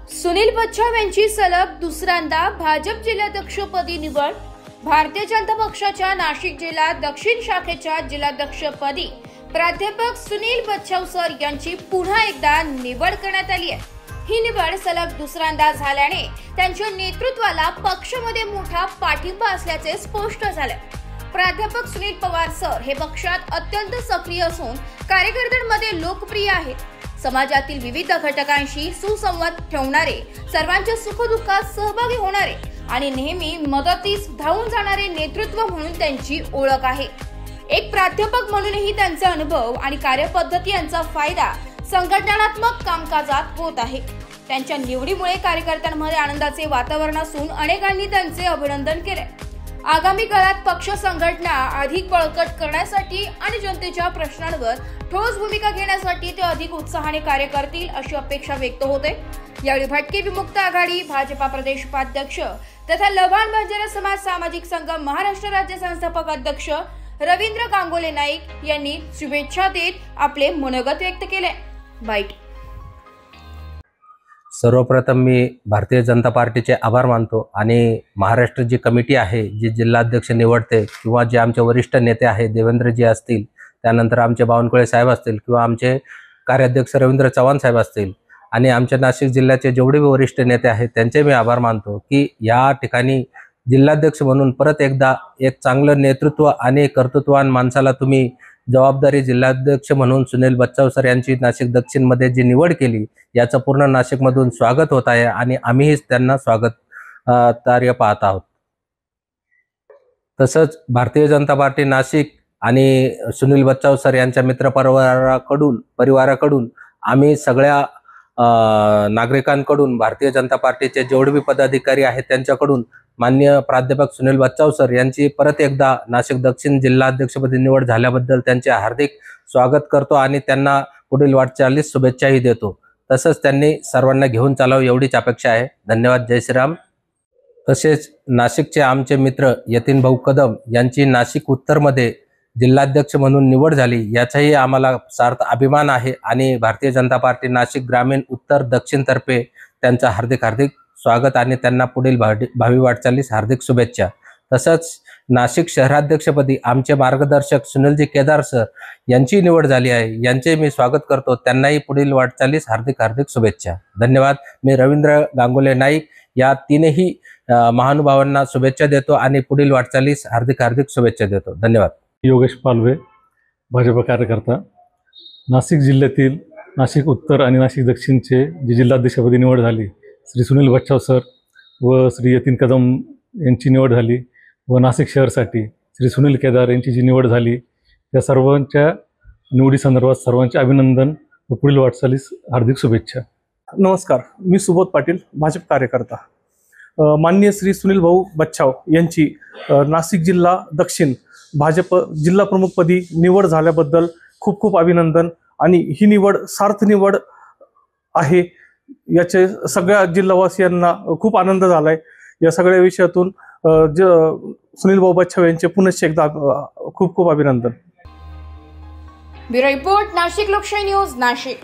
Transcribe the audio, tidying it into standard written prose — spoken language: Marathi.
सुनील बच्छाव यांची सलग दुसऱ्यांदा भाजप जिल्हाध्यक्षपदी निवड। भारतीय जनता पक्षाच्या नाशिक जिल्हा दक्षिण शाखेच्या जिल्हाध्यक्षपदी प्राध्यापक सुनील बच्छाव सर यांची पुन्हा एकदा निवड करण्यात आली आहे। ही निवड सलग दुसऱ्यांदा झाल्याने त्यांच्या नेतृत्वाला पक्षामध्ये मोठा पाठिंबा असल्याचे स्पष्ट झाले। प्राध्यापक सुनील पवार सर हे पक्षात अत्यंत सक्रिय असून कार्यकर्त्यांमध्ये लोकप्रिय आहेत। समाजातील विविध घटकांशी सुसंवाद ठेवणारे, सर्वांच्या सुखदुःखात सहभागी होणारे आणि नेहमी मदतीस धावून जाणारे नेतृत्व म्हणून त्यांची ओळख आहे। एक प्राध्यापक म्हणूनही त्यांचे अनुभव आणि कार्यपद्धती यांचा फायदा संघटनात्मक कामकाजात होत आहे। त्यांच्या निवडीमुळे कार्यकर्त्यांमध्ये आनंदाचे वातावरण असून अनेकांनी त्यांचे अभिनंदन केले। आगामी काळात पक्ष संघटना अधिक बळकट करण्यासाठी आणि जनतेच्या प्रश्नांवर ठोस भूमिका घेण्यासाठी ते अधिक उत्साहाने कार्य करतील अशी अपेक्षा व्यक्त होते। यावेळी भटके विमुक्त आघाडी भाजपा प्रदेश उपाध्यक्ष तथा लव्हाण बंजारा समाज सामाजिक संघ महाराष्ट्र राज्य संस्थापक अध्यक्ष रवींद्र गांगोले नाईक यांनी शुभेच्छा देत आपले मनोगत व्यक्त केले। बाईट। सर्वप्रथम मी भारतीय जनता पार्टीचे आभार मानतो आणि महाराष्ट्र जी कमिटी आहे, जी जिल्हाध्यक्ष निवडते किंवा जे आमचे वरिष्ठ नेते आहेत देवेंद्रजी असतील, त्यानंतर आमचे बावनकुळे साहेब असतील किंवा आमचे कार्याध्यक्ष रवींद्र चव्हाण साहेब असतील आणि आमच्या नाशिक जिल्ह्याचे जेवढे वरिष्ठ नेते आहेत त्यांचे मी आभार मानतो की या ठिकाणी जिल्हाध्यक्ष म्हणून परत एकदा एक चांगलं नेतृत्व आणि कर्तृत्ववान माणसाला तुम्ही जबाबदारी जिल्हाध्यक्ष म्हणून सुनील बच्छाव सर यांची नाशिक दक्षिण मध्ये जी निवड केली याचं पूर्ण नाशिकमधून स्वागत होत आहे आणि आम्हीही त्यांना स्वागतार्ह पाहत आहोत। तसंच भारतीय जनता पार्टी नाशिक आणि सुनील बच्छाव सर यांच्या मित्र परिवाराकडून आम्ही सगळ्या नागरिकांकडून भारतीय जनता पार्टीचे जेवढे पदाधिकारी आहेत त्यांच्याकडून माननीय प्राध्यापक सुनील बच्छाव सर यांची परत एकदा नाशिक दक्षिण जिल्हाध्यक्षपदी निवड झाल्याबद्दल त्यांचे हार्दिक स्वागत करतो आणि त्यांना पुढील वाटचालीस शुभेच्छाही देतो। तसंच त्यांनी सर्वांना घेऊन चालावं एवढीच अपेक्षा आहे। धन्यवाद। जय श्रीराम। तसेच नाशिकचे आमचे मित्र यतीन भाऊ कदम यांची नाशिक उत्तरमध्ये जिल्हाध्यक्ष म्हणून निवड झाली याचाही आम्हाला सार्थ अभिमान आहे आणि भारतीय जनता पार्टी नाशिक ग्रामीण उत्तर दक्षिण तर्फे त्यांचा हार्दिक स्वागत आणि त्यांना पुढील भावी वाटचालीस हार्दिक शुभेच्छा। तसंच नाशिक शहराध्यक्षपदी आमचे मार्गदर्शक सुनीलजी केदार सर यांची निवड झाली आहे, यांचे मी स्वागत करतो। त्यांनाही पुढील वाटचालीस हार्दिक शुभेच्छा। धन्यवाद। मी रवींद्र गांगोले नाईक या तीनही महानुभावांना शुभेच्छा देतो आणि पुढील वाटचालीस हार्दिक शुभेच्छा देतो। धन्यवाद। योगेश पालवे, भाजप कार्यकर्ता, नाशिक जिल्ह्यातील नाशिक उत्तर आणि नाशिक दक्षिणचे जी जिल्हाध्यक्षपदी निवड झाली, श्री सुनील बच्छाव सर व श्री यतीन कदम यांची निवड झाली व नाशिक शहरसाठी श्री सुनील केदार यांची जी निवड झाली, त्या सर्वांच्या निवडीसंदर्भात सर्वांचे अभिनंदन व पुढील वाटचालीस हार्दिक शुभेच्छा। नमस्कार, मी सुबोध पाटील, भाजप कार्यकर्ता। माननीय श्री सुनील भाऊ बच्छाव यांची नाशिक जिल्हा दक्षिण भाजप जिल्हा प्रमुखपदी निवड झाल्याबद्दल खूप अभिनंदन आणि ही निवड सार्थ निवड आहे याचे सगळ्या जिल्हावासियांना खूप आनंद झालाय। या सगळ्या विषयातून सुनील भाऊ बच्छाव यांचे पुनश्च एकदा खूप अभिनंदन। ब्युरो रिपोर्ट, नाशिक लोकशाही न्यूज, नाशिक।